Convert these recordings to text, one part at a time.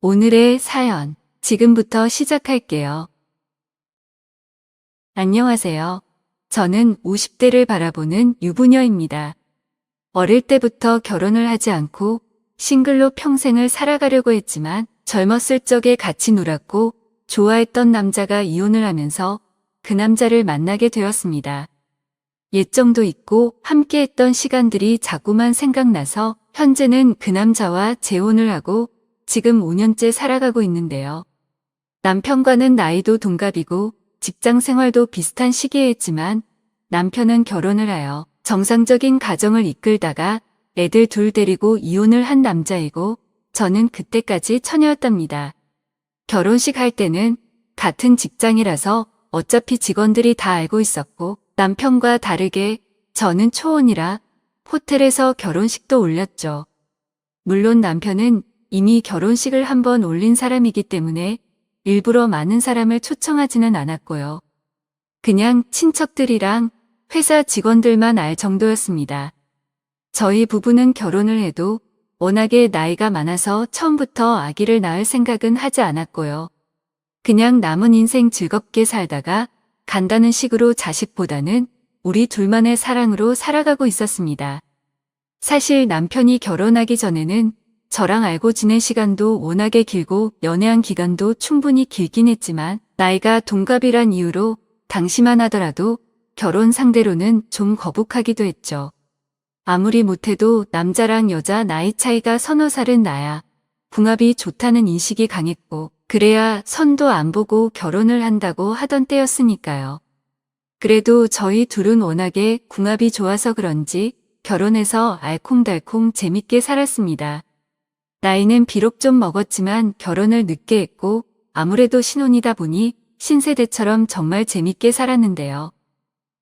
오늘의 사연, 지금부터 시작할게요. 안녕하세요. 저는 50대를 바라보는 유부녀입니다. 어릴 때부터 결혼을 하지 않고 싱글로 평생을 살아가려고 했지만 젊었을 적에 같이 놀았고 좋아했던 남자가 이혼을 하면서 그 남자를 만나게 되었습니다. 예정도 있고 함께했던 시간들이 자꾸만 생각나서 현재는 그 남자와 재혼을 하고 지금 5년째 살아가고 있는데요. 남편과는 나이도 동갑이고 직장 생활도 비슷한 시기에 했지만 남편은 결혼을 하여 정상적인 가정을 이끌다가 애들 둘 데리고 이혼을 한 남자이고 저는 그때까지 처녀였답니다. 결혼식 할 때는 같은 직장이라서 어차피 직원들이 다 알고 있었고 남편과 다르게 저는 초혼이라 호텔에서 결혼식도 올렸죠. 물론 남편은 이미 결혼식을 한번 올린 사람이기 때문에 일부러 많은 사람을 초청하지는 않았고요. 그냥 친척들이랑 회사 직원들만 알 정도였습니다. 저희 부부는 결혼을 해도 워낙에 나이가 많아서 처음부터 아기를 낳을 생각은 하지 않았고요. 그냥 남은 인생 즐겁게 살다가 간다는 식으로 자식보다는 우리 둘만의 사랑으로 살아가고 있었습니다. 사실 남편이 결혼하기 전에는 저랑 알고 지낸 시간도 워낙에 길고 연애한 기간도 충분히 길긴 했지만 나이가 동갑이란 이유로 당시만 하더라도 결혼 상대로는 좀 거북하기도 했죠. 아무리 못해도 남자랑 여자 나이 차이가 서너 살은 나야 궁합이 좋다는 인식이 강했고 그래야 선도 안 보고 결혼을 한다고 하던 때였으니까요. 그래도 저희 둘은 워낙에 궁합이 좋아서 그런지 결혼해서 알콩달콩 재밌게 살았습니다. 나이는 비록 좀 먹었지만 결혼을 늦게 했고 아무래도 신혼이다 보니 신세대처럼 정말 재밌게 살았는데요.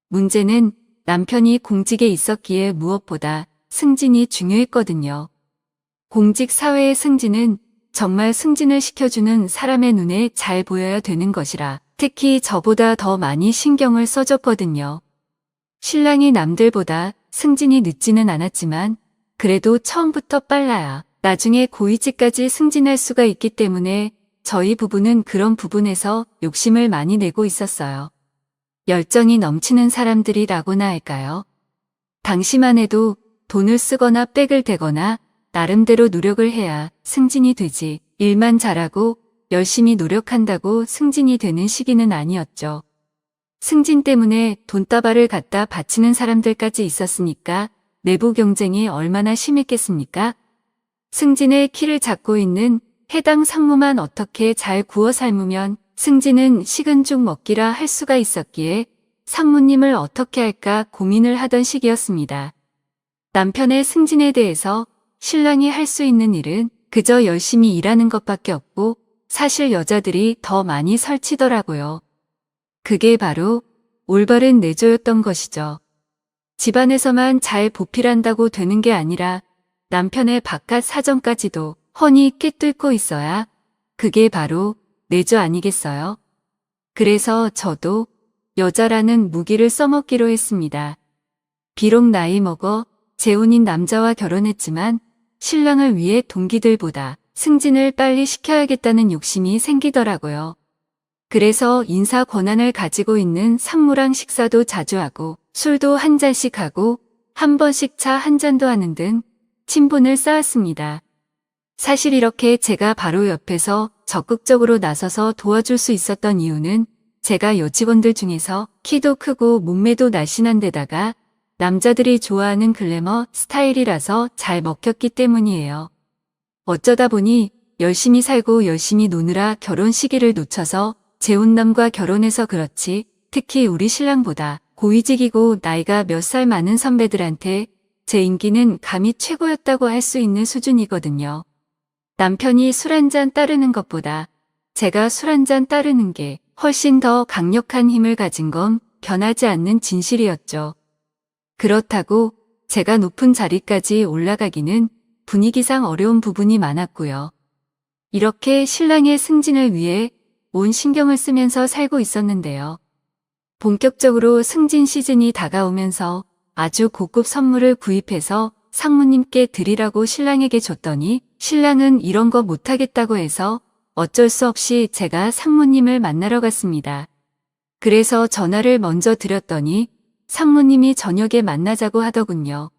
문제는 남편이 공직에 있었기에 무엇보다 승진이 중요했거든요. 공직 사회의 승진은 정말 승진을 시켜주는 사람의 눈에 잘 보여야 되는 것이라 특히 저보다 더 많이 신경을 써줬거든요. 신랑이 남들보다 승진이 늦지는 않았지만 그래도 처음부터 빨라야 나중에 고위직까지 승진할 수가 있기 때문에 저희 부부는 그런 부분에서 욕심을 많이 내고 있었어요. 열정이 넘치는 사람들이라고나 할까요? 당시만 해도 돈을 쓰거나 백을 대거나 나름대로 노력을 해야 승진이 되지 일만 잘하고 열심히 노력한다고 승진이 되는 시기는 아니었죠. 승진 때문에 돈다발을 갖다 바치는 사람들까지 있었으니까 내부 경쟁이 얼마나 심했겠습니까? 승진의 키를 잡고 있는 해당 상무만 어떻게 잘 구워 삶으면 승진은 식은 죽 먹기라 할 수가 있었기에 상무님을 어떻게 할까 고민을 하던 시기였습니다. 남편의 승진에 대해서 신랑이 할 수 있는 일은 그저 열심히 일하는 것밖에 없고 사실 여자들이 더 많이 설치더라고요. 그게 바로 올바른 내조였던 것이죠. 집안에서만 잘 보필한다고 되는 게 아니라 남편의 바깥 사정까지도 훤히 꿰뚫고 있어야 그게 바로 내조 아니겠어요? 그래서 저도 여자라는 무기를 써먹기로 했습니다. 비록 나이 먹어 재혼인 남자와 결혼했지만 신랑을 위해 동기들보다 승진을 빨리 시켜야겠다는 욕심이 생기더라고요. 그래서 인사 권한을 가지고 있는 상무랑 식사도 자주 하고 술도 한 잔씩 하고 한 번씩 차 한 잔도 하는 등 친분을 쌓았습니다. 사실 이렇게 제가 바로 옆에서 적극적으로 나서서 도와줄 수 있었던 이유는 제가 여직원들 중에서 키도 크고 몸매도 날씬한 데다가 남자들이 좋아하는 글래머 스타일이라서 잘 먹혔기 때문이에요. 어쩌다 보니 열심히 살고 열심히 노느라 결혼 시기를 놓쳐서 재혼남과 결혼해서 그렇지 특히 우리 신랑보다 고위직이고 나이가 몇 살 많은 선배들한테 제 인기는 감히 최고였다고 할 수 있는 수준이거든요. 남편이 술 한 잔 따르는 것보다 제가 술 한 잔 따르는 게 훨씬 더 강력한 힘을 가진 건 변하지 않는 진실이었죠. 그렇다고 제가 높은 자리까지 올라가기는 분위기상 어려운 부분이 많았고요. 이렇게 신랑의 승진을 위해 온 신경을 쓰면서 살고 있었는데요. 본격적으로 승진 시즌이 다가오면서 아주 고급 선물을 구입해서 상무님께 드리라고 신랑에게 줬더니 신랑은 이런 거 못하겠다고 해서 어쩔 수 없이 제가 상무님을 만나러 갔습니다. 그래서 전화를 먼저 드렸더니 상무님이 저녁에 만나자고 하더군요.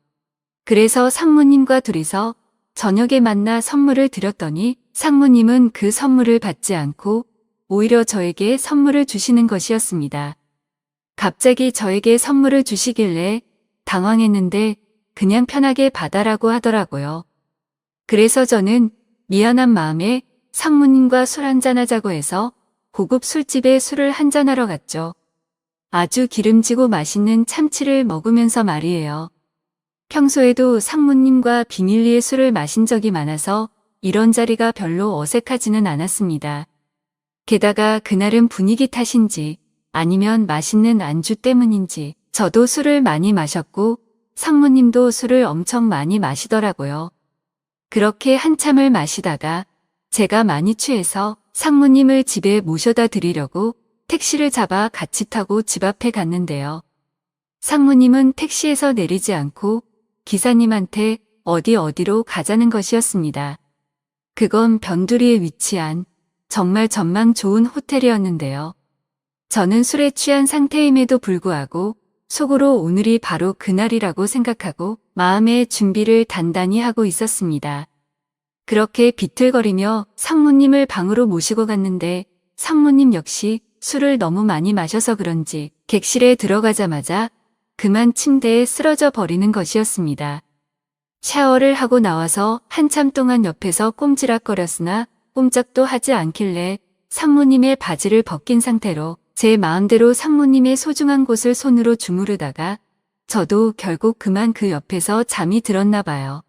그래서 상무님과 둘이서 저녁에 만나 선물을 드렸더니 상무님은 그 선물을 받지 않고 오히려 저에게 선물을 주시는 것이었습니다. 갑자기 저에게 선물을 주시길래 당황했는데 그냥 편하게 받아라고 하더라고요. 그래서 저는 미안한 마음에 상무님과 술 한잔하자고 해서 고급 술집에 술을 한잔하러 갔죠. 아주 기름지고 맛있는 참치를 먹으면서 말이에요. 평소에도 상무님과 비밀리에 술을 마신 적이 많아서 이런 자리가 별로 어색하지는 않았습니다. 게다가 그날은 분위기 탓인지 아니면 맛있는 안주 때문인지 저도 술을 많이 마셨고 상무님도 술을 엄청 많이 마시더라고요. 그렇게 한참을 마시다가 제가 많이 취해서 상무님을 집에 모셔다 드리려고 택시를 잡아 같이 타고 집 앞에 갔는데요. 상무님은 택시에서 내리지 않고 기사님한테 어디로 가자는 것이었습니다. 그건 변두리에 위치한 정말 전망 좋은 호텔이었는데요. 저는 술에 취한 상태임에도 불구하고 속으로 오늘이 바로 그날이라고 생각하고 마음의 준비를 단단히 하고 있었습니다. 그렇게 비틀거리며 상무님을 방으로 모시고 갔는데 상무님 역시 술을 너무 많이 마셔서 그런지 객실에 들어가자마자 그만 침대에 쓰러져 버리는 것이었습니다. 샤워를 하고 나와서 한참 동안 옆에서 꼼지락거렸으나 꼼짝도 하지 않길래 상무님의 바지를 벗긴 상태로 제 마음대로 상무님의 소중한 곳을 손으로 주무르다가 저도 결국 그만 그 옆에서 잠이 들었나 봐요.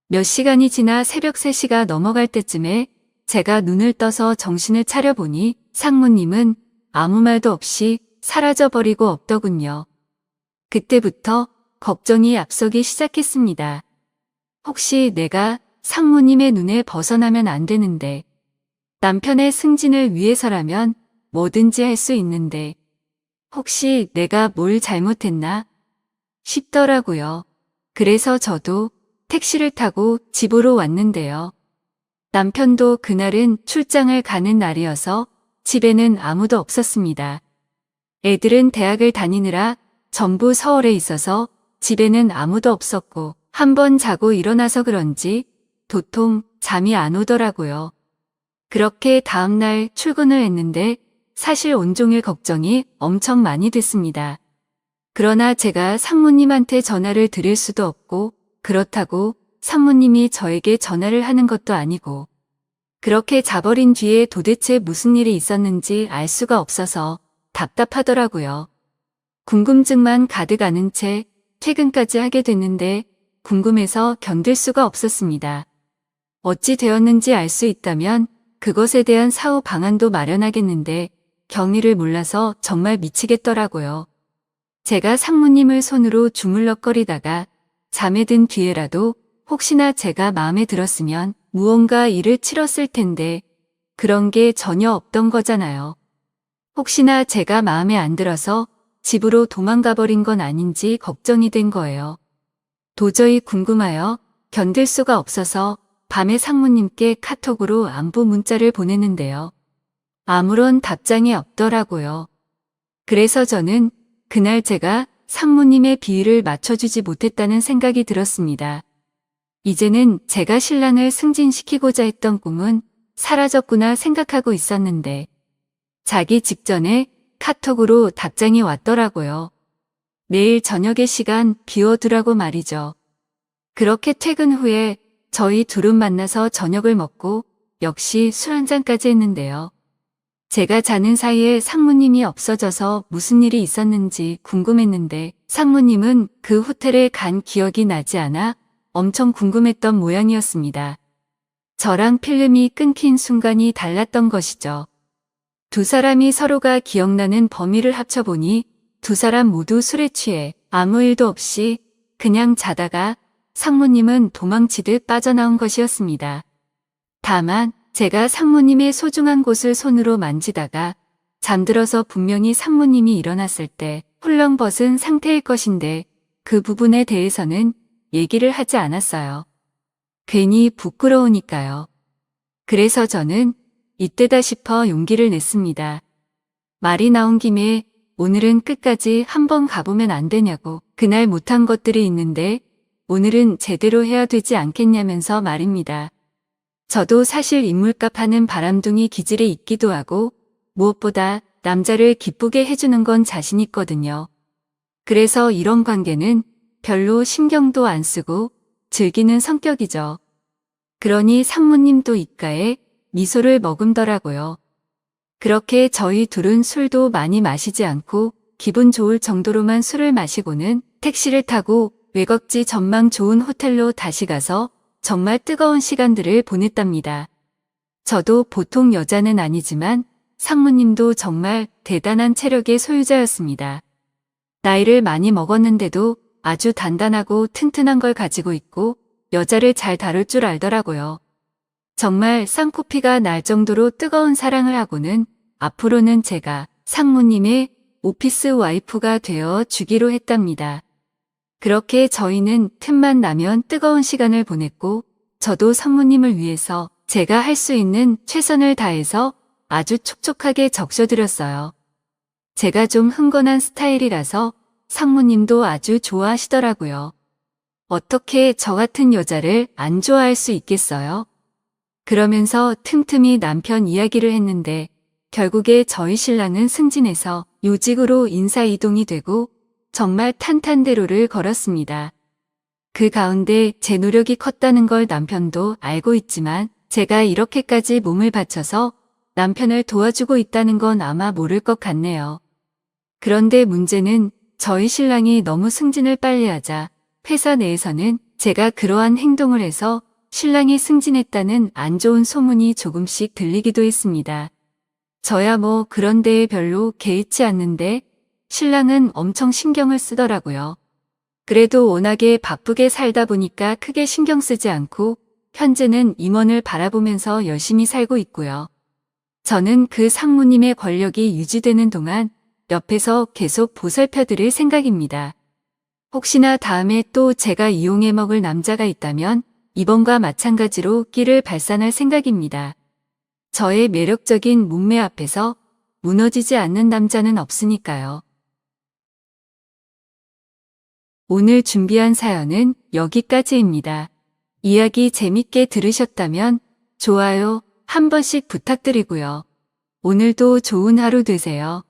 몇 시간이 지나 새벽 3시가 넘어갈 때쯤에 제가 눈을 떠서 정신을 차려보니 상무님은 아무 말도 없이 사라져버리고 없더군요. 그때부터 걱정이 앞서기 시작했습니다. 혹시 내가 상무님의 눈에 벗어나면 안 되는데 남편의 승진을 위해서라면 뭐든지 할 수 있는데 혹시 내가 뭘 잘못했나 싶더라고요. 그래서 저도 택시를 타고 집으로 왔는데요. 남편도 그날은 출장을 가는 날이어서 집에는 아무도 없었습니다. 애들은 대학을 다니느라 전부 서울에 있어서 집에는 아무도 없었고 한번 자고 일어나서 그런지 도통 잠이 안 오더라고요. 그렇게 다음날 출근을 했는데 사실 온종일 걱정이 엄청 많이 됐습니다. 그러나 제가 상무님한테 전화를 드릴 수도 없고 그렇다고 상무님이 저에게 전화를 하는 것도 아니고 그렇게 자버린 뒤에 도대체 무슨 일이 있었는지 알 수가 없어서 답답하더라고요. 궁금증만 가득 안은 채 퇴근까지 하게 됐는데 궁금해서 견딜 수가 없었습니다. 어찌 되었는지 알 수 있다면 그것에 대한 사후 방안도 마련하겠는데 경위를 몰라서 정말 미치겠더라고요. 제가 상무님을 손으로 주물럭거리다가 잠에 든 뒤에라도 혹시나 제가 마음에 들었으면 무언가 일을 치렀을 텐데 그런 게 전혀 없던 거잖아요. 혹시나 제가 마음에 안 들어서 집으로 도망가 버린 건 아닌지 걱정이 된 거예요. 도저히 궁금하여 견딜 수가 없어서 밤에 상무님께 카톡으로 안부 문자를 보냈는데요. 아무런 답장이 없더라고요. 그래서 저는 그날 제가 상무님의 비위를 맞춰주지 못했다는 생각이 들었습니다. 이제는 제가 신랑을 승진시키고자 했던 꿈은 사라졌구나 생각하고 있었는데 자기 직전에 카톡으로 답장이 왔더라고요. 내일 저녁의 시간 비워두라고 말이죠. 그렇게 퇴근 후에 저희 둘은 만나서 저녁을 먹고 역시 술 한잔까지 했는데요. 제가 자는 사이에 상무님이 없어져서 무슨 일이 있었는지 궁금했는데 상무님은 그 호텔에 간 기억이 나지 않아 엄청 궁금했던 모양이었습니다. 저랑 필름이 끊긴 순간이 달랐던 것이죠. 두 사람이 서로가 기억나는 범위를 합쳐보니 두 사람 모두 술에 취해 아무 일도 없이 그냥 자다가 상무님은 도망치듯 빠져나온 것이었습니다. 다만 제가 상무님의 소중한 곳을 손으로 만지다가 잠들어서 분명히 상무님이 일어났을 때 훌렁 벗은 상태일 것인데 그 부분에 대해서는 얘기를 하지 않았어요. 괜히 부끄러우니까요. 그래서 저는 이때다 싶어 용기를 냈습니다. 말이 나온 김에 오늘은 끝까지 한번 가보면 안 되냐고. 그날 못한 것들이 있는데 오늘은 제대로 해야 되지 않겠냐면서 말입니다. 저도 사실 인물값 하는 바람둥이 기질이 있기도 하고 무엇보다 남자를 기쁘게 해주는 건 자신 있거든요. 그래서 이런 관계는 별로 신경도 안 쓰고 즐기는 성격이죠. 그러니 상무님도 입가에 미소를 머금더라고요. 그렇게 저희 둘은 술도 많이 마시지 않고 기분 좋을 정도로만 술을 마시고는 택시를 타고 외곽지 전망 좋은 호텔로 다시 가서 정말 뜨거운 시간들을 보냈답니다. 저도 보통 여자는 아니지만 상무님도 정말 대단한 체력의 소유자였습니다. 나이를 많이 먹었는데도 아주 단단하고 튼튼한 걸 가지고 있고 여자를 잘 다룰 줄 알더라고요. 정말 쌍코피가 날 정도로 뜨거운 사랑을 하고는 앞으로는 제가 상무님의 오피스 와이프가 되어 주기로 했답니다. 그렇게 저희는 틈만 나면 뜨거운 시간을 보냈고 저도 상무님을 위해서 제가 할 수 있는 최선을 다해서 아주 촉촉하게 적셔드렸어요. 제가 좀 흥건한 스타일이라서 상무님도 아주 좋아하시더라고요. 어떻게 저 같은 여자를 안 좋아할 수 있겠어요? 그러면서 틈틈이 남편 이야기를 했는데 결국에 저희 신랑은 승진해서 요직으로 인사 이동이 되고 정말 탄탄대로를 걸었습니다. 그 가운데 제 노력이 컸다는 걸 남편도 알고 있지만 제가 이렇게까지 몸을 바쳐서 남편을 도와주고 있다는 건 아마 모를 것 같네요. 그런데 문제는 저희 신랑이 너무 승진을 빨리 하자 회사 내에서는 제가 그러한 행동을 해서 신랑이 승진했다는 안 좋은 소문이 조금씩 들리기도 했습니다. 저야 뭐 그런 데에 별로 개의치 않는데 신랑은 엄청 신경을 쓰더라고요. 그래도 워낙에 바쁘게 살다 보니까 크게 신경 쓰지 않고 현재는 임원을 바라보면서 열심히 살고 있고요. 저는 그 상무님의 권력이 유지되는 동안 옆에서 계속 보살펴드릴 생각입니다. 혹시나 다음에 또 제가 이용해 먹을 남자가 있다면 이번과 마찬가지로 끼를 발산할 생각입니다. 저의 매력적인 몸매 앞에서 무너지지 않는 남자는 없으니까요. 오늘 준비한 사연은 여기까지입니다. 이야기 재밌게 들으셨다면 좋아요 한 번씩 부탁드리고요. 오늘도 좋은 하루 되세요.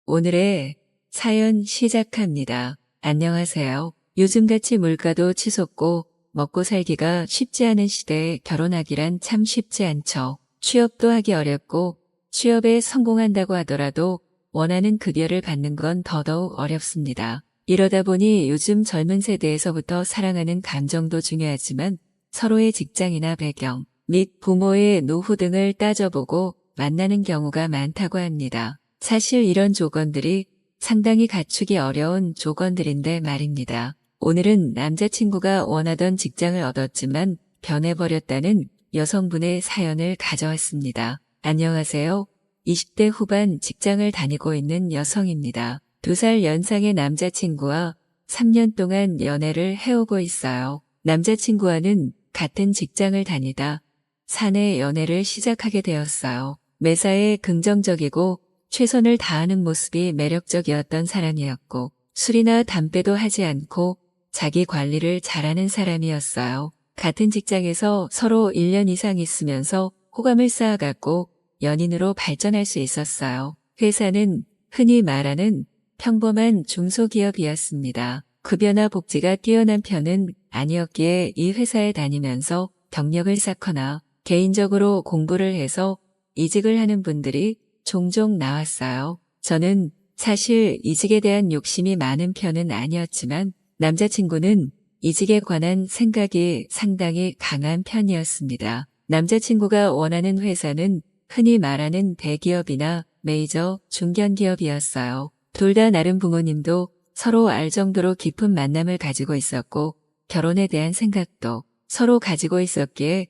오늘의 사연 시작합니다. 안녕하세요. 요즘같이 물가도 치솟고 먹고 살기가 쉽지 않은 시대에 결혼하기란 참 쉽지 않죠. 취업도 하기 어렵고 취업에 성공한다고 하더라도 원하는 급여를 받는 건 더더욱 어렵습니다. 이러다 보니 요즘 젊은 세대에서부터 사랑하는 감정도 중요하지만 서로의 직장이나 배경 및 부모의 노후 등을 따져보고 만나는 경우가 많다고 합니다. 사실 이런 조건들이 상당히 갖추기 어려운 조건들인데 말입니다. 오늘은 남자친구가 원하던 직장을 얻었지만 변해버렸다는 여성분의 사연을 가져왔습니다. 안녕하세요. 20대 후반 직장을 다니고 있는 여성입니다. 2살 연상의 남자친구와 3년 동안 연애를 해오고 있어요. 남자친구와는 같은 직장을 다니다 사내 연애를 시작하게 되었어요. 매사에 긍정적이고 최선을 다하는 모습이 매력적이었던 사람이었고 술이나 담배도 하지 않고 자기 관리를 잘하는 사람이었어요. 같은 직장에서 서로 1년 이상 있으면서 호감을 쌓아갔고 연인으로 발전할 수 있었어요. 회사는 흔히 말하는 평범한 중소기업이었습니다. 급여나 복지가 뛰어난 편은 아니었기에 이 회사에 다니면서 경력을 쌓거나 개인적으로 공부를 해서 이직을 하는 분들이 종종 나왔어요. 저는 사실 이직에 대한 욕심이 많은 편은 아니었지만 남자친구는 이직에 관한 생각이 상당히 강한 편이었습니다. 남자친구가 원하는 회사는 흔히 말하는 대기업이나 메이저 중견기업이었어요. 둘 다 나름 부모님도 서로 알 정도로 깊은 만남을 가지고 있었고 결혼에 대한 생각도 서로 가지고 있었기에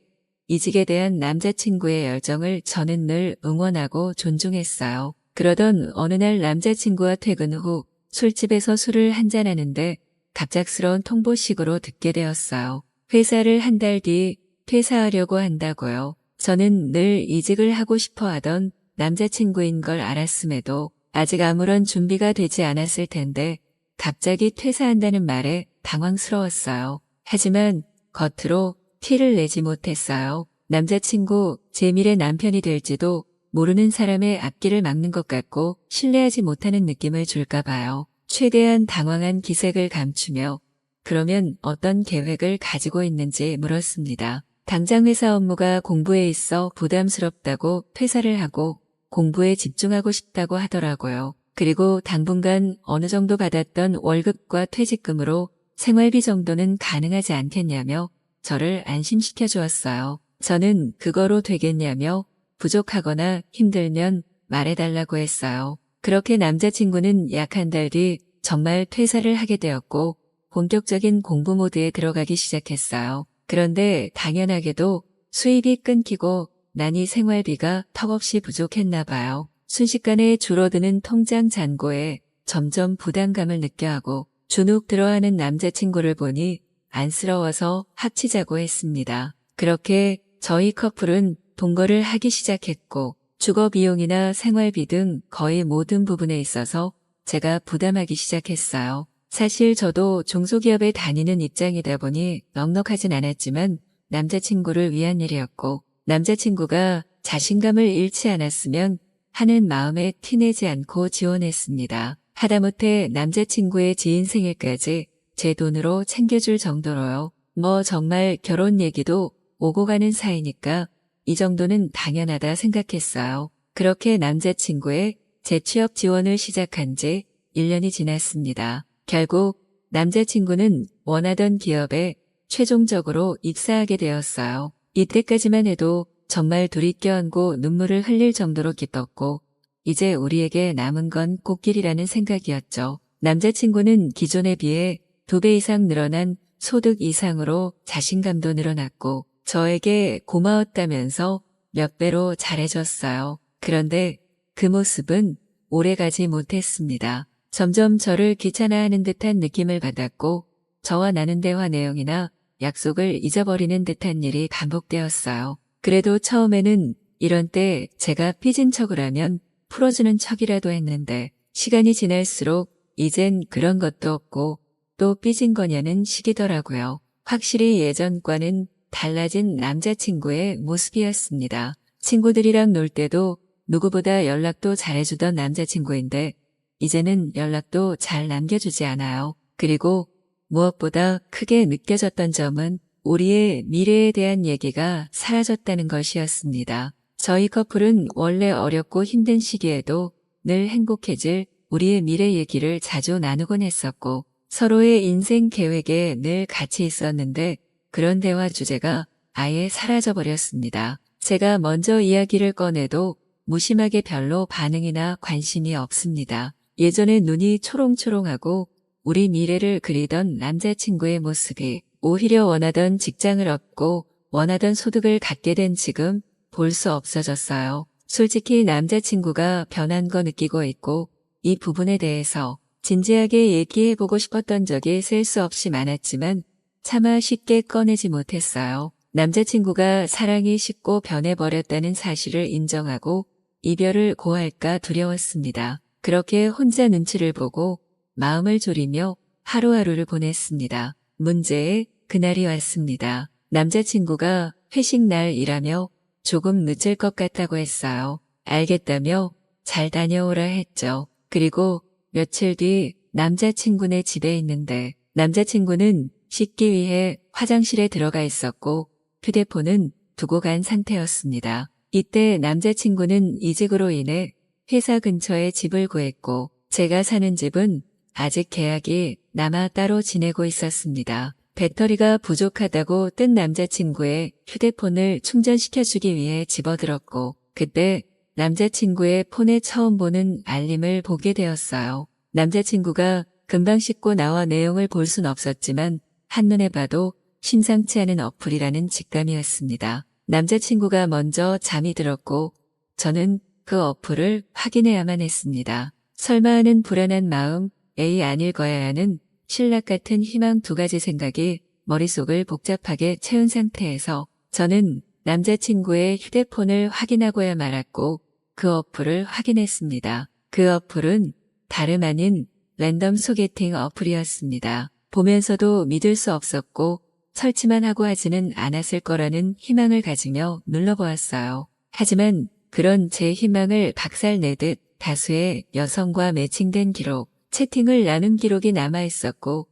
이직에 대한 남자친구의 열정을 저는 늘 응원하고 존중했어요. 그러던 어느 날 남자친구와 퇴근 후 술집에서 술을 한잔하는데 갑작스러운 통보식으로 듣게 되었어요. 회사를 한 달 뒤 퇴사하려고 한다고요. 저는 늘 이직을 하고 싶어 하던 남자친구인 걸 알았음에도 아직 아무런 준비가 되지 않았을 텐데 갑자기 퇴사한다는 말에 당황스러웠어요. 하지만 겉으로 티를 내지 못했어요. 남자친구, 제 미래 남편이 될지도 모르는 사람의 앞길을 막는 것 같고 신뢰하지 못하는 느낌을 줄까 봐요. 최대한 당황한 기색을 감추며 그러면 어떤 계획을 가지고 있는지 물었습니다. 당장 회사 업무가 공부에 있어 부담스럽다고 퇴사를 하고 공부에 집중하고 싶다고 하더라고요. 그리고 당분간 어느 정도 받았던 월급과 퇴직금으로 생활비 정도는 가능하지 않겠냐며 저를 안심시켜 주었어요. 저는 그거로 되겠냐며 부족하거나 힘들면 말해달라고 했어요. 그렇게 남자친구는 약 한 달 뒤 정말 퇴사를 하게 되었고 본격적인 공부 모드에 들어가기 시작했어요. 그런데 당연하게도 수입이 끊기고 나니 생활비가 턱없이 부족했나 봐요. 순식간에 줄어드는 통장 잔고에 점점 부담감을 느껴하고 주눅 들어하는 남자친구를 보니 안쓰러워서 합치자고 했습니다. 그렇게 저희 커플은 동거를 하기 시작했고 주거 비용이나 생활비 등 거의 모든 부분에 있어서 제가 부담하기 시작했어요. 사실 저도 중소기업에 다니는 입장이다 보니 넉넉하진 않았지만 남자친구를 위한 일이었고 남자친구가 자신감을 잃지 않았으면 하는 마음에 티내지 않고 지원했습니다. 하다못해 남자친구의 지인 생일까지 제 돈으로 챙겨줄 정도로요. 뭐 정말 결혼 얘기도 오고 가는 사이니까 이 정도는 당연하다 생각했어요. 그렇게 남자친구의 재취업 지원을 시작한 지 1년이 지났습니다. 결국 남자친구는 원하던 기업에 최종적으로 입사하게 되었어요. 이때까지만 해도 정말 둘이 껴안고 눈물을 흘릴 정도로 기뻤고 이제 우리에게 남은 건 꽃길이라는 생각이었죠. 남자친구는 기존에 비해 2배 이상 늘어난 소득 이상으로 자신감도 늘어났고 저에게 고마웠다면서 몇 배로 잘해줬어요. 그런데 그 모습은 오래가지 못했습니다. 점점 저를 귀찮아하는 듯한 느낌을 받았고 저와 나눈 대화 내용이나 약속을 잊어버리는 듯한 일이 반복되었어요. 그래도 처음에는 이런 때 제가 삐진 척을 하면 풀어주는 척이라도 했는데 시간이 지날수록 이젠 그런 것도 없고 또 삐진 거냐는 식이더라고요. 확실히 예전과는 달라진 남자친구의 모습이었습니다. 친구들이랑 놀 때도 누구보다 연락도 잘해주던 남자친구인데 이제는 연락도 잘 남겨주지 않아요. 그리고 무엇보다 크게 느껴졌던 점은 우리의 미래에 대한 얘기가 사라졌다는 것이었습니다. 저희 커플은 원래 어렵고 힘든 시기에도 늘 행복해질 우리의 미래 얘기를 자주 나누곤 했었고 서로의 인생 계획에 늘 같이 있었는데 그런 대화 주제가 아예 사라져버렸습니다. 제가 먼저 이야기를 꺼내도 무심하게 별로 반응이나 관심이 없습니다. 예전에 눈이 초롱초롱하고 우리 미래를 그리던 남자친구의 모습이 오히려 원하던 직장을 얻고 원하던 소득을 갖게 된 지금 볼 수 없어졌어요. 솔직히 남자친구가 변한 거 느끼고 있고 이 부분에 대해서 진지하게 얘기해보고 싶었던 적이 셀 수 없이 많았지만 차마 쉽게 꺼내지 못했어요. 남자친구가 사랑이 식고 변해버렸다는 사실을 인정하고 이별을 고할까 두려웠습니다. 그렇게 혼자 눈치를 보고 마음을 졸이며 하루하루를 보냈습니다. 문제의 그날이 왔습니다. 남자친구가 회식 날이라며 조금 늦을 것 같다고 했어요. 알겠다며 잘 다녀오라 했죠. 그리고 며칠 뒤 남자친구네 집에 있는데 남자친구는 씻기 위해 화장실에 들어가 있었고 휴대폰은 두고 간 상태였습니다. 이때 남자친구는 이직으로 인해 회사 근처에 집을 구했고 제가 사는 집은 아직 계약이 남아 따로 지내고 있었습니다. 배터리가 부족하다고 뜬 남자친구의 휴대폰을 충전시켜주기 위해 집어들었고 그때 남자친구의 폰에 처음 보는 알림을 보게 되었어요. 남자친구가 금방 씻고 나와 내용을 볼 순 없었지만 한눈에 봐도 심상치 않은 어플이라는 직감이었습니다. 남자친구가 먼저 잠이 들었고 저는 그 어플을 확인해야만 했습니다. 설마 하는 불안한 마음, 에이 아닐 거야 하는 신락 같은 희망 두 가지 생각이 머릿속을 복잡하게 채운 상태에서 저는 남자친구의 휴대폰을 확인하고야 말았고 그 어플을 확인했습니다. 그 어플은 다름 아닌 랜덤 소개팅 어플이었습니다. 보면서도 믿을 수 없었고 설치만 하고 하지는 않았을 거라는 희망을 가지며 눌러보았어요. 하지만 그런 제 희망을 박살내듯 다수의 여성과 매칭된 기록, 채팅을 나눈 기록이 남아있었고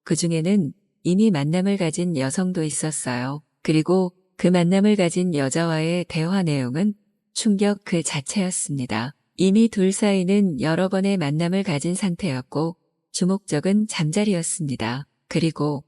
그 중에는 이미 만남을 가진 여성도 있었어요. 그리고 그 만남을 가진 여자와의 대화 내용은 충격 그 자체였습니다. 이미 둘 사이는 여러 번의 만남을 가진 상태였고 주목적은 잠자리였습니다. 그리고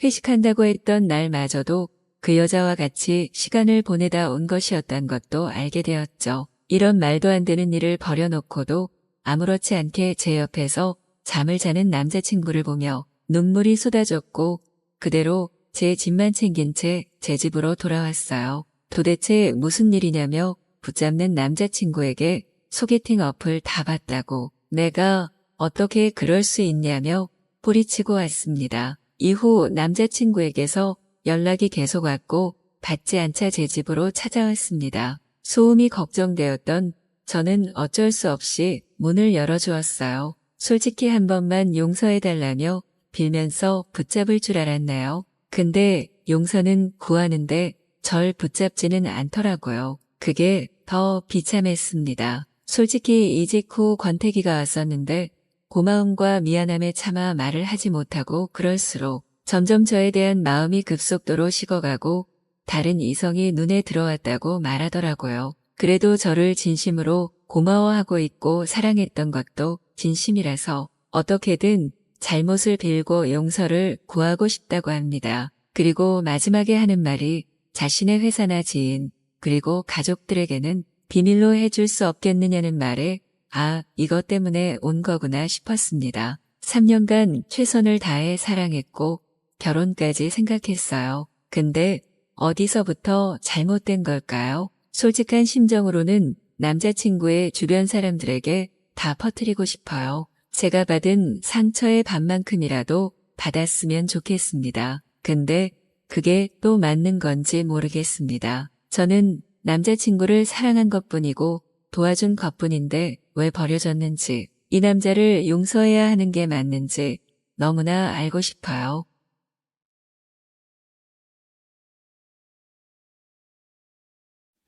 회식한다고 했던 날마저도 그 여자와 같이 시간을 보내다 온 것이었던 것도 알게 되었죠. 이런 말도 안 되는 일을 벌여놓고도 아무렇지 않게 제 옆에서 잠을 자는 남자친구를 보며 눈물이 쏟아졌고 그대로 제 짐만 챙긴 채 제 집으로 돌아왔어요. 도대체 무슨 일이냐며 붙잡는 남자친구에게 소개팅 어플 다 봤다고 내가 어떻게 그럴 수 있냐며 뿌리치고 왔습니다. 이후 남자친구에게서 연락이 계속 왔고 받지 않자 제 집으로 찾아왔습니다. 소음이 걱정되었던 저는 어쩔 수 없이 문을 열어주었어요. 솔직히 한 번만 용서해달라며 빌면서 붙잡을 줄 알았나요? 근데 용서는 구하는데 절 붙잡지는 않더라고요. 그게 더 비참했습니다. 솔직히 이직 후 권태기가 왔었는데 고마움과 미안함에 차마 말을 하지 못하고 그럴수록 점점 저에 대한 마음이 급속도로 식어가고 다른 이성이 눈에 들어왔다고 말하더라고요. 그래도 저를 진심으로 고마워하고 있고 사랑했던 것도 진심이라서 어떻게든 잘못을 빌고 용서를 구하고 싶다고 합니다. 그리고 마지막에 하는 말이 자신의 회사나 지인 그리고 가족들에게는 비밀로 해줄 수 없겠느냐는 말에 아, 이것 때문에 온 거구나 싶었습니다. 3년간 최선을 다해 사랑했고 결혼까지 생각했어요. 근데 어디서부터 잘못된 걸까요? 솔직한 심정으로는 남자친구의 주변 사람들에게 다 퍼뜨리고 싶어요. 제가 받은 상처의 반만큼이라도 받았으면 좋겠습니다. 근데 그게 또 맞는 건지 모르겠습니다. 저는 남자친구를 사랑한 것뿐이고 도와준 것뿐인데 왜 버려졌는지, 이 남자를 용서해야 하는 게 맞는지 너무나 알고 싶어요.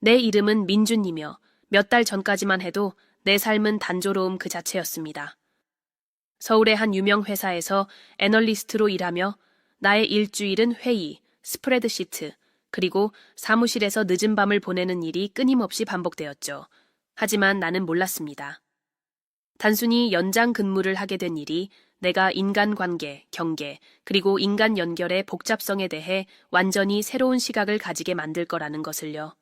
내 이름은 민준이며 몇 달 전까지만 해도 내 삶은 단조로움 그 자체였습니다. 서울의 한 유명 회사에서 애널리스트로 일하며 나의 일주일은 회의, 스프레드시트, 그리고 사무실에서 늦은 밤을 보내는 일이 끊임없이 반복되었죠. 하지만 나는 몰랐습니다. 단순히 연장 근무를 하게 된 일이 내가 인간관계, 경계, 그리고 인간 연결의 복잡성에 대해 완전히 새로운 시각을 가지게 만들 거라는 것을요.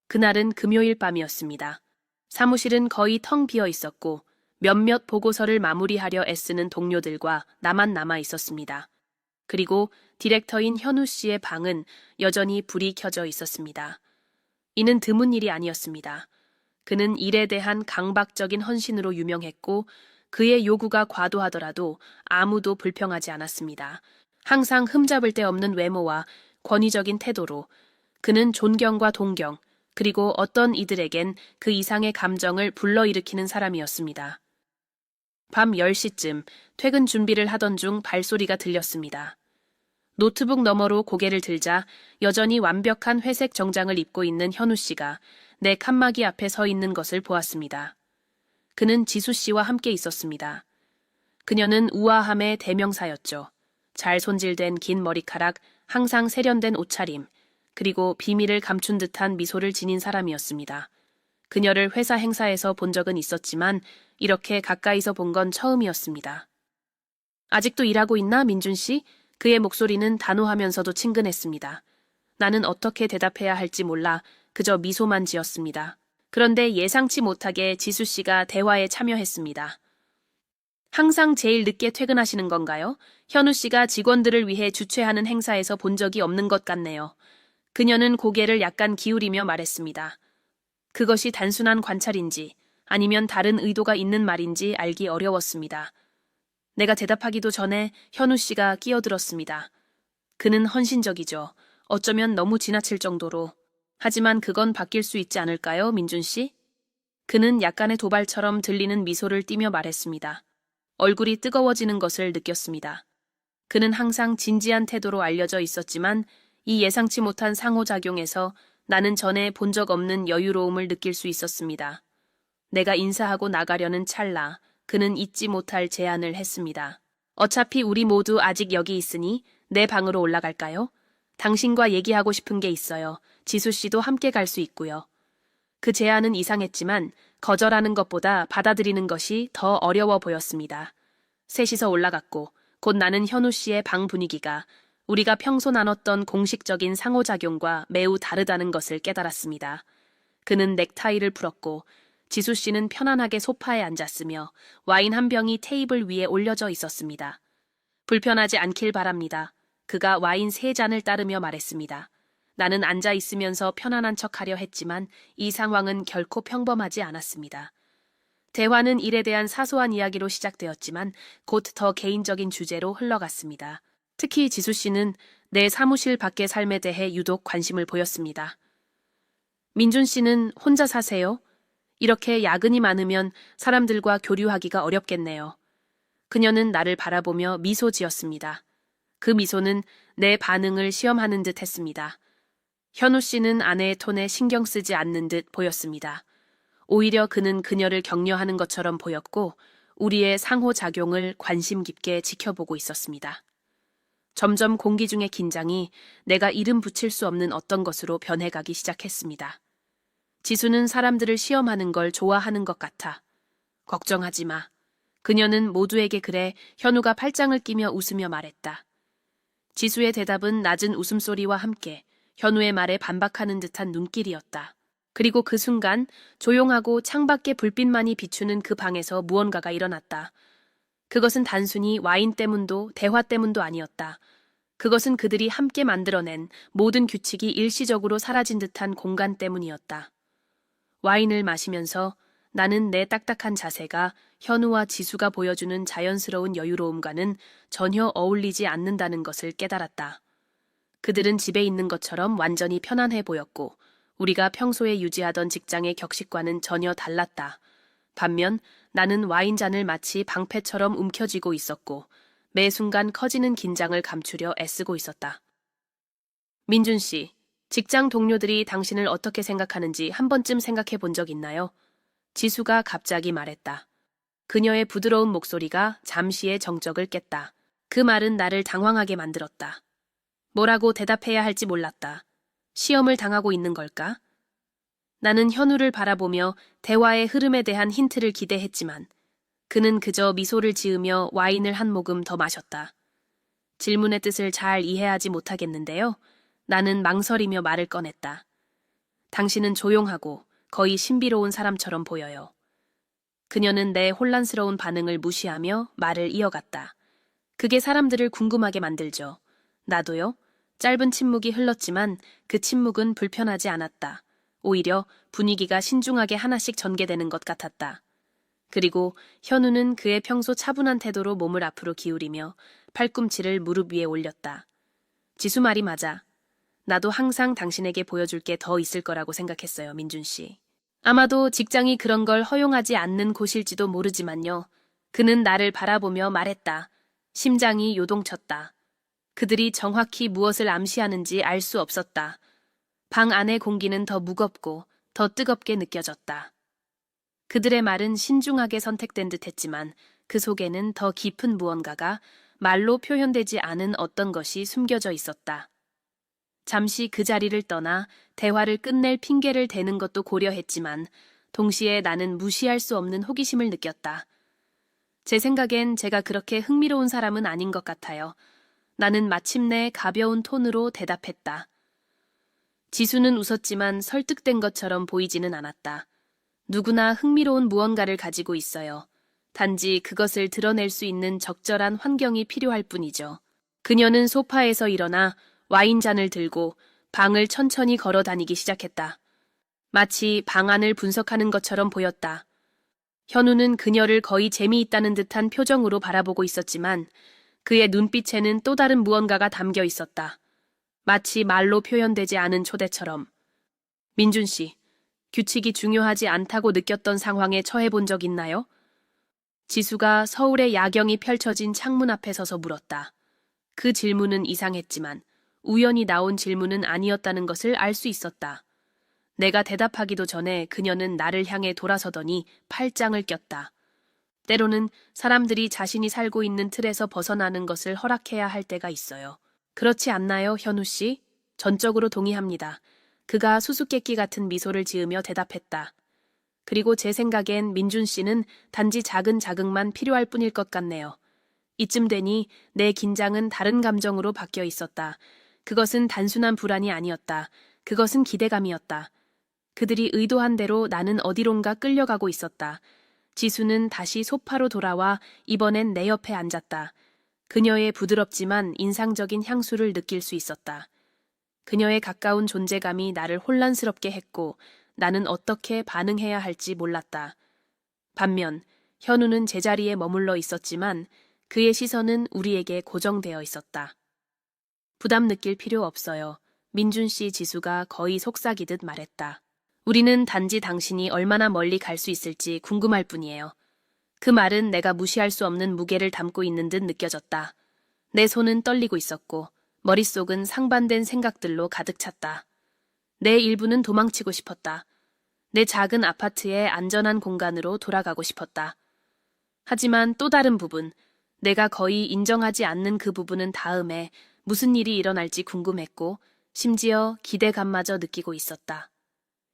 그날은 금요일 밤이었습니다. 사무실은 거의 텅 비어 있었고 몇몇 보고서를 마무리하려 애쓰는 동료들과 나만 남아 있었습니다. 그리고 디렉터인 현우 씨의 방은 여전히 불이 켜져 있었습니다. 이는 드문 일이 아니었습니다. 그는 일에 대한 강박적인 헌신으로 유명했고 그의 요구가 과도하더라도 아무도 불평하지 않았습니다. 항상 흠잡을 데 없는 외모와 권위적인 태도로 그는 존경과 동경, 그리고 어떤 이들에겐 그 이상의 감정을 불러일으키는 사람이었습니다. 밤 10시쯤 퇴근 준비를 하던 중 발소리가 들렸습니다. 노트북 너머로 고개를 들자 여전히 완벽한 회색 정장을 입고 있는 현우 씨가 내 칸막이 앞에 서 있는 것을 보았습니다. 그는 지수 씨와 함께 있었습니다. 그녀는 우아함의 대명사였죠. 잘 손질된 긴 머리카락, 항상 세련된 옷차림, 그리고 비밀을 감춘 듯한 미소를 지닌 사람이었습니다. 그녀를 회사 행사에서 본 적은 있었지만 이렇게 가까이서 본 건 처음이었습니다. 아직도 일하고 있나, 민준 씨? 그의 목소리는 단호하면서도 친근했습니다. 나는 어떻게 대답해야 할지 몰라 그저 미소만 지었습니다. 그런데 예상치 못하게 지수 씨가 대화에 참여했습니다. 항상 제일 늦게 퇴근하시는 건가요? 현우 씨가 직원들을 위해 주최하는 행사에서 본 적이 없는 것 같네요. 그녀는 고개를 약간 기울이며 말했습니다. 그것이 단순한 관찰인지 아니면 다른 의도가 있는 말인지 알기 어려웠습니다. 내가 대답하기도 전에 현우 씨가 끼어들었습니다. 그는 헌신적이죠. 어쩌면 너무 지나칠 정도로. 하지만 그건 바뀔 수 있지 않을까요, 민준 씨? 그는 약간의 도발처럼 들리는 미소를 띠며 말했습니다. 얼굴이 뜨거워지는 것을 느꼈습니다. 그는 항상 진지한 태도로 알려져 있었지만 이 예상치 못한 상호작용에서 나는 전에 본 적 없는 여유로움을 느낄 수 있었습니다. 내가 인사하고 나가려는 찰나 그는 잊지 못할 제안을 했습니다. 어차피 우리 모두 아직 여기 있으니 내 방으로 올라갈까요? 당신과 얘기하고 싶은 게 있어요. 지수 씨도 함께 갈 수 있고요. 그 제안은 이상했지만 거절하는 것보다 받아들이는 것이 더 어려워 보였습니다. 셋이서 올라갔고 곧 나는 현우 씨의 방 분위기가 우리가 평소 나눴던 공식적인 상호작용과 매우 다르다는 것을 깨달았습니다. 그는 넥타이를 풀었고 지수 씨는 편안하게 소파에 앉았으며 와인 한 병이 테이블 위에 올려져 있었습니다. 불편하지 않길 바랍니다. 그가 와인 3잔을 따르며 말했습니다. 나는 앉아 있으면서 편안한 척하려 했지만 이 상황은 결코 평범하지 않았습니다. 대화는 일에 대한 사소한 이야기로 시작되었지만 곧 더 개인적인 주제로 흘러갔습니다. 특히 지수 씨는 내 사무실 밖의 삶에 대해 유독 관심을 보였습니다. 민준 씨는 혼자 사세요? 이렇게 야근이 많으면 사람들과 교류하기가 어렵겠네요. 그녀는 나를 바라보며 미소 지었습니다. 그 미소는 내 반응을 시험하는 듯 했습니다. 현우 씨는 아내의 톤에 신경 쓰지 않는 듯 보였습니다. 오히려 그는 그녀를 격려하는 것처럼 보였고 우리의 상호작용을 관심 깊게 지켜보고 있었습니다. 점점 공기 중의 긴장이 내가 이름 붙일 수 없는 어떤 것으로 변해가기 시작했습니다. 지수는 사람들을 시험하는 걸 좋아하는 것 같아. 걱정하지 마. 그녀는 모두에게 그래 현우가 팔짱을 끼며 웃으며 말했다. 지수의 대답은 낮은 웃음소리와 함께 현우의 말에 반박하는 듯한 눈길이었다. 그리고 그 순간 조용하고 창밖에 불빛만이 비추는 그 방에서 무언가가 일어났다. 그것은 단순히 와인 때문도 대화 때문도 아니었다. 그것은 그들이 함께 만들어낸 모든 규칙이 일시적으로 사라진 듯한 공간 때문이었다. 와인을 마시면서 나는 내 딱딱한 자세가 현우와 지수가 보여주는 자연스러운 여유로움과는 전혀 어울리지 않는다는 것을 깨달았다. 그들은 집에 있는 것처럼 완전히 편안해 보였고 우리가 평소에 유지하던 직장의 격식과는 전혀 달랐다. 반면 나는 와인잔을 마치 방패처럼 움켜쥐고 있었고 매 순간 커지는 긴장을 감추려 애쓰고 있었다. 민준 씨, 직장 동료들이 당신을 어떻게 생각하는지 한 번쯤 생각해 본 적 있나요? 지수가 갑자기 말했다. 그녀의 부드러운 목소리가 잠시의 정적을 깼다. 그 말은 나를 당황하게 만들었다. 뭐라고 대답해야 할지 몰랐다. 시험을 당하고 있는 걸까? 나는 현우를 바라보며 대화의 흐름에 대한 힌트를 기대했지만 그는 그저 미소를 지으며 와인을 한 모금 더 마셨다. 질문의 뜻을 잘 이해하지 못하겠는데요. 나는 망설이며 말을 꺼냈다. 당신은 조용하고 거의 신비로운 사람처럼 보여요. 그녀는 내 혼란스러운 반응을 무시하며 말을 이어갔다. 그게 사람들을 궁금하게 만들죠. 나도요. 짧은 침묵이 흘렀지만 그 침묵은 불편하지 않았다. 오히려 분위기가 신중하게 하나씩 전개되는 것 같았다. 그리고 현우는 그의 평소 차분한 태도로 몸을 앞으로 기울이며 팔꿈치를 무릎 위에 올렸다. 지수 말이 맞아. 나도 항상 당신에게 보여줄 게 더 있을 거라고 생각했어요, 민준 씨. 아마도 직장이 그런 걸 허용하지 않는 곳일지도 모르지만요. 그는 나를 바라보며 말했다. 심장이 요동쳤다. 그들이 정확히 무엇을 암시하는지 알 수 없었다. 방 안의 공기는 더 무겁고 더 뜨겁게 느껴졌다. 그들의 말은 신중하게 선택된 듯했지만 그 속에는 더 깊은 무언가가 말로 표현되지 않은 어떤 것이 숨겨져 있었다. 잠시 그 자리를 떠나 대화를 끝낼 핑계를 대는 것도 고려했지만 동시에 나는 무시할 수 없는 호기심을 느꼈다. 제 생각엔 제가 그렇게 흥미로운 사람은 아닌 것 같아요. 나는 마침내 가벼운 톤으로 대답했다. 지수는 웃었지만 설득된 것처럼 보이지는 않았다. 누구나 흥미로운 무언가를 가지고 있어요. 단지 그것을 드러낼 수 있는 적절한 환경이 필요할 뿐이죠. 그녀는 소파에서 일어나 와인잔을 들고 방을 천천히 걸어 다니기 시작했다. 마치 방안을 분석하는 것처럼 보였다. 현우는 그녀를 거의 재미있다는 듯한 표정으로 바라보고 있었지만 그의 눈빛에는 또 다른 무언가가 담겨 있었다. 마치 말로 표현되지 않은 초대처럼. 민준 씨, 규칙이 중요하지 않다고 느꼈던 상황에 처해 본 적 있나요? 지수가 서울의 야경이 펼쳐진 창문 앞에 서서 물었다. 그 질문은 이상했지만 우연히 나온 질문은 아니었다는 것을 알 수 있었다. 내가 대답하기도 전에 그녀는 나를 향해 돌아서더니 팔짱을 꼈다. 때로는 사람들이 자신이 살고 있는 틀에서 벗어나는 것을 허락해야 할 때가 있어요. 그렇지 않나요, 현우 씨? 전적으로 동의합니다. 그가 수수께끼 같은 미소를 지으며 대답했다. 그리고 제 생각엔 민준 씨는 단지 작은 자극만 필요할 뿐일 것 같네요. 이쯤 되니 내 긴장은 다른 감정으로 바뀌어 있었다. 그것은 단순한 불안이 아니었다. 그것은 기대감이었다. 그들이 의도한 대로 나는 어디론가 끌려가고 있었다. 지수는 다시 소파로 돌아와 이번엔 내 옆에 앉았다. 그녀의 부드럽지만 인상적인 향수를 느낄 수 있었다. 그녀의 가까운 존재감이 나를 혼란스럽게 했고 나는 어떻게 반응해야 할지 몰랐다. 반면 현우는 제자리에 머물러 있었지만 그의 시선은 우리에게 고정되어 있었다. 부담 느낄 필요 없어요. 민준 씨 지수가 거의 속삭이듯 말했다. 우리는 단지 당신이 얼마나 멀리 갈 수 있을지 궁금할 뿐이에요. 그 말은 내가 무시할 수 없는 무게를 담고 있는 듯 느껴졌다. 내 손은 떨리고 있었고 머릿속은 상반된 생각들로 가득 찼다. 내 일부는 도망치고 싶었다. 내 작은 아파트의 안전한 공간으로 돌아가고 싶었다. 하지만 또 다른 부분, 내가 거의 인정하지 않는 그 부분은 다음에 무슨 일이 일어날지 궁금했고 심지어 기대감마저 느끼고 있었다.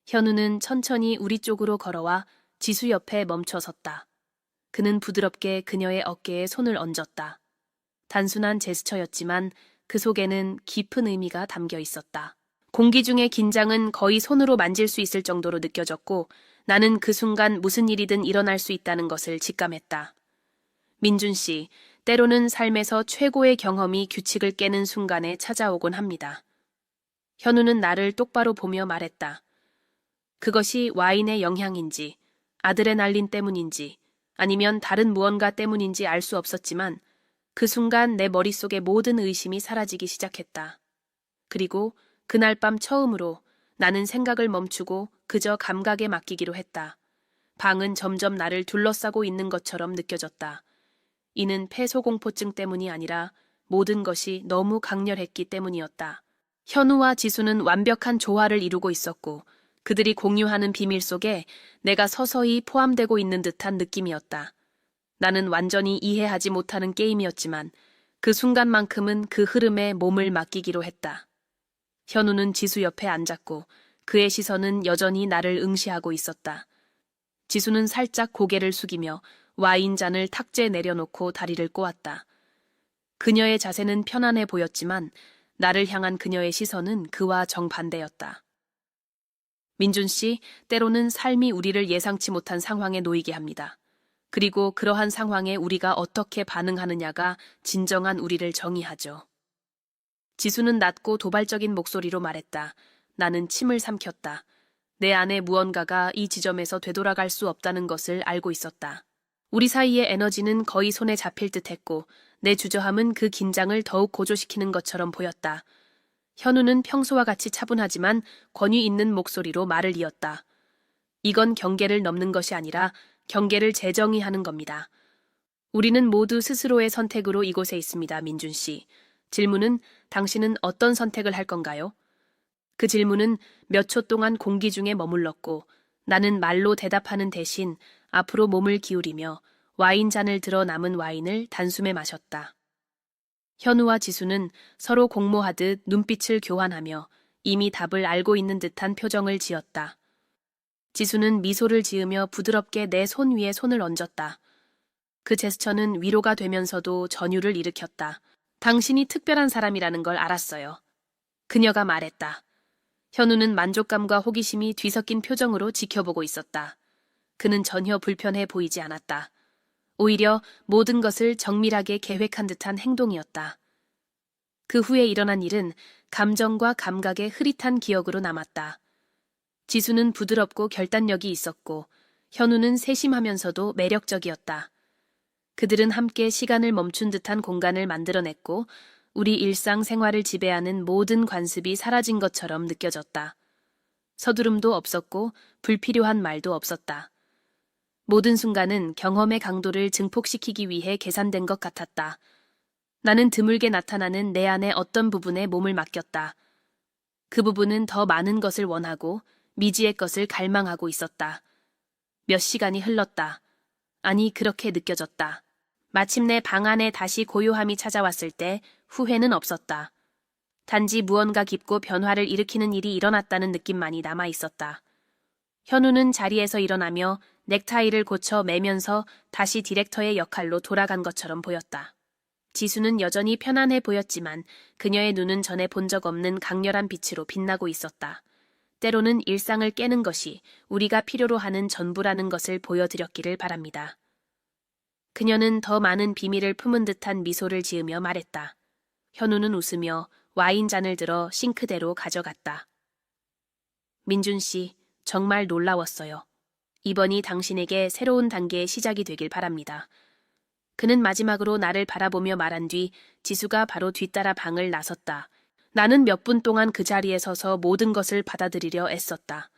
현우는 천천히 우리 쪽으로 걸어와 지수 옆에 멈춰 섰다. 그는 부드럽게 그녀의 어깨에 손을 얹었다. 단순한 제스처였지만 그 속에는 깊은 의미가 담겨 있었다. 공기 중의 긴장은 거의 손으로 만질 수 있을 정도로 느껴졌고 나는 그 순간 무슨 일이든 일어날 수 있다는 것을 직감했다. 민준 씨, 때로는 삶에서 최고의 경험이 규칙을 깨는 순간에 찾아오곤 합니다. 현우는 나를 똑바로 보며 말했다. 그것이 와인의 영향인지, 아드레날린 때문인지, 아니면 다른 무언가 때문인지 알 수 없었지만 그 순간 내 머릿속의 모든 의심이 사라지기 시작했다. 그리고 그날 밤 처음으로 나는 생각을 멈추고 그저 감각에 맡기기로 했다. 방은 점점 나를 둘러싸고 있는 것처럼 느껴졌다. 이는 폐소공포증 때문이 아니라 모든 것이 너무 강렬했기 때문이었다. 현우와 지수는 완벽한 조화를 이루고 있었고 그들이 공유하는 비밀 속에 내가 서서히 포함되고 있는 듯한 느낌이었다. 나는 완전히 이해하지 못하는 게임이었지만 그 순간만큼은 그 흐름에 몸을 맡기기로 했다. 현우는 지수 옆에 앉았고 그의 시선은 여전히 나를 응시하고 있었다. 지수는 살짝 고개를 숙이며 와인잔을 탁자에 내려놓고 다리를 꼬았다. 그녀의 자세는 편안해 보였지만 나를 향한 그녀의 시선은 그와 정반대였다. 민준 씨, 때로는 삶이 우리를 예상치 못한 상황에 놓이게 합니다. 그리고 그러한 상황에 우리가 어떻게 반응하느냐가 진정한 우리를 정의하죠. 지수는 낮고 도발적인 목소리로 말했다. 나는 침을 삼켰다. 내 안에 무언가가 이 지점에서 되돌아갈 수 없다는 것을 알고 있었다. 우리 사이의 에너지는 거의 손에 잡힐 듯했고 내 주저함은 그 긴장을 더욱 고조시키는 것처럼 보였다. 현우는 평소와 같이 차분하지만 권위 있는 목소리로 말을 이었다. 이건 경계를 넘는 것이 아니라 경계를 재정의하는 겁니다. 우리는 모두 스스로의 선택으로 이곳에 있습니다, 민준 씨. 질문은 당신은 어떤 선택을 할 건가요? 그 질문은 몇 초 동안 공기 중에 머물렀고 나는 말로 대답하는 대신 앞으로 몸을 기울이며 와인잔을 들어 남은 와인을 단숨에 마셨다. 현우와 지수는 서로 공모하듯 눈빛을 교환하며 이미 답을 알고 있는 듯한 표정을 지었다. 지수는 미소를 지으며 부드럽게 내 손 위에 손을 얹었다. 그 제스처는 위로가 되면서도 전율을 일으켰다. 당신이 특별한 사람이라는 걸 알았어요. 그녀가 말했다. 현우는 만족감과 호기심이 뒤섞인 표정으로 지켜보고 있었다. 그는 전혀 불편해 보이지 않았다. 오히려 모든 것을 정밀하게 계획한 듯한 행동이었다. 그 후에 일어난 일은 감정과 감각의 흐릿한 기억으로 남았다. 지수는 부드럽고 결단력이 있었고 현우는 세심하면서도 매력적이었다. 그들은 함께 시간을 멈춘 듯한 공간을 만들어냈고 우리 일상 생활을 지배하는 모든 관습이 사라진 것처럼 느껴졌다. 서두름도 없었고 불필요한 말도 없었다. 모든 순간은 경험의 강도를 증폭시키기 위해 계산된 것 같았다. 나는 드물게 나타나는 내 안의 어떤 부분에 몸을 맡겼다. 그 부분은 더 많은 것을 원하고 미지의 것을 갈망하고 있었다. 몇 시간이 흘렀다. 아니, 그렇게 느껴졌다. 마침내 방 안에 다시 고요함이 찾아왔을 때 후회는 없었다. 단지 무언가 깊고 변화를 일으키는 일이 일어났다는 느낌만이 남아 있었다. 현우는 자리에서 일어나며 넥타이를 고쳐 매면서 다시 디렉터의 역할로 돌아간 것처럼 보였다. 지수는 여전히 편안해 보였지만 그녀의 눈은 전에 본 적 없는 강렬한 빛으로 빛나고 있었다. 때로는 일상을 깨는 것이 우리가 필요로 하는 전부라는 것을 보여드렸기를 바랍니다. 그녀는 더 많은 비밀을 품은 듯한 미소를 지으며 말했다. 현우는 웃으며 와인잔을 들어 싱크대로 가져갔다. 민준 씨, 정말 놀라웠어요. 이번이 당신에게 새로운 단계의 시작이 되길 바랍니다. 그는 마지막으로 나를 바라보며 말한 뒤 지수가 바로 뒤따라 방을 나섰다. 나는 몇 분 동안 그 자리에 서서 모든 것을 받아들이려 애썼다.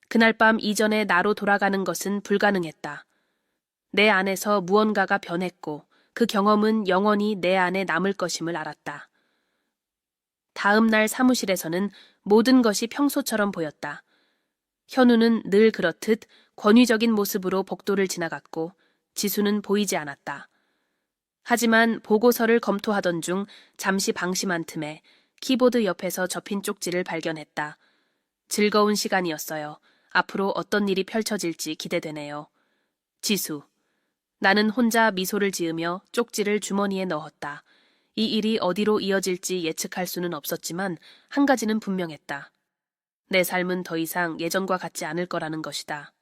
그날 밤 이전의 나로 돌아가는 것은 불가능했다. 내 안에서 무언가가 변했고 그 경험은 영원히 내 안에 남을 것임을 알았다. 다음 날 사무실에서는 모든 것이 평소처럼 보였다. 현우는 늘 그렇듯 권위적인 모습으로 복도를 지나갔고 지수는 보이지 않았다. 하지만 보고서를 검토하던 중 잠시 방심한 틈에 키보드 옆에서 접힌 쪽지를 발견했다. 즐거운 시간이었어요. 앞으로 어떤 일이 펼쳐질지 기대되네요. 지수. 나는 혼자 미소를 지으며 쪽지를 주머니에 넣었다. 이 일이 어디로 이어질지 예측할 수는 없었지만 한 가지는 분명했다. 내 삶은 더 이상 예전과 같지 않을 거라는 것이다.